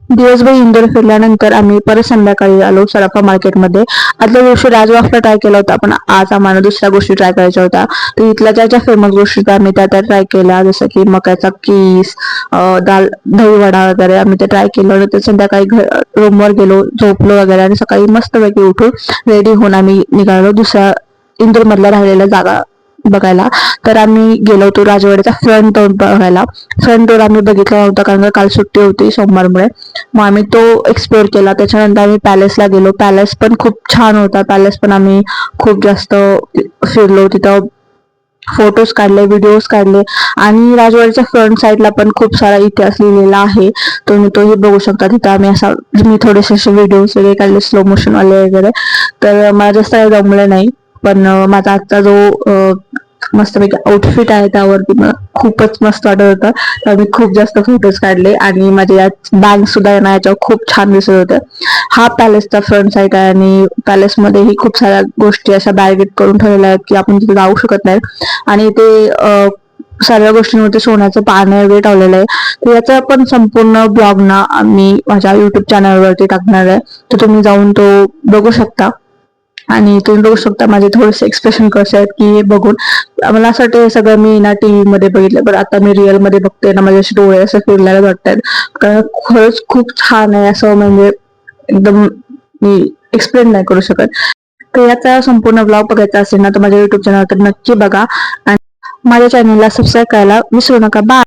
दिवसभर इंदोर फिरल्यानंतर आम्ही परत संध्याकाळी आलो सराफा मार्केटमध्ये. आदल्या दिवशी राजवाफला ट्राय केला होता, पण आज आम्हाला दुसऱ्या गोष्टी ट्राय करायच्या होत्या. तर इथल्या ज्या ज्या फेमस गोष्टी आम्ही त्या ट्राय केल्या, जसं की मक्याचा कीस, दाल दही वडा वगैरे आम्ही ते ट्राय केलं. तर संध्याकाळी रूमवर गेलो, झोपलो वगैरे आणि सकाळी मस्तपैकी उठून रेडी होऊन आम्ही निघालो दुसऱ्या इंदोर मधल्या राहिलेल्या जागा बघायला. तर आम्ही गेलो होतो राजवाड्याचा फ्रंट डोर बघायला. फ्रंट डोर आम्ही बघितला नव्हता कारण का काल सुट्टी होती सोमवारमुळे. मग आम्ही तो एक्सप्लोर केला. त्याच्यानंतर आम्ही पॅलेसला गेलो. पॅलेस पण खूप छान होता. पॅलेस पण आम्ही खूप जास्त फिरलो, तिथं फोटोज काढले, व्हिडिओज काढले आणि राजवाड्याच्या फ्रंट साईडला पण खूप सारा इतिहास लिहिलेला आहे, तुम्ही तोही बघू शकता. तिथं आम्ही मी थोडेसे असे व्हिडिओज वगैरे काढले स्लो मोशन वाले वगैरे. तर मला जास्त काही जमलं नाही, पण माझा आजचा जो मस्तपैकी आउटफिट आहे त्यावरती मला खूपच मस्त वाटत होतं. तर मी खूप जास्त फोटोज काढले आणि माझ्या बॅग सुद्धा याच्यावर खूप छान दिसत होत्या. हा पॅलेसचा फ्रंट साईड आहे आणि पॅलेसमध्येही खूप साऱ्या गोष्टी अशा बॅरिकेड करून ठेवलेल्या आहेत की आपण तिथे जाऊ शकत नाही. आणि ते सर्व गोष्टींवरती सोन्याचं पाणी वगैरे ठेवलेलं आहे. तर याचा पण संपूर्ण ब्लॉग ना मी माझ्या युट्यूब चॅनलवरती टाकणार आहे, तर तुम्ही जाऊन तो बघू शकता. आणि तुम्ही बघू शकता माझे थोडेसे एक्सप्रेशन कसे आहेत की हे बघून मला असं वाटतं हे सगळं मी ना टीव्ही मध्ये बघितलं, पण आता मी रिअल मध्ये बघते ना माझे असे डोळे असं फिरल्याला वाटतात. कारण खरंच खूप छान आहे, असं म्हणजे एकदम मी एक्सप्लेन नाही करू शकत. तर याचा संपूर्ण ब्लॉग बघायचा असेल ना तर माझ्या युट्यूब चॅनल तर नक्की बघा आणि माझ्या चॅनलला सबस्क्राईब करायला विसरू नका. बाय.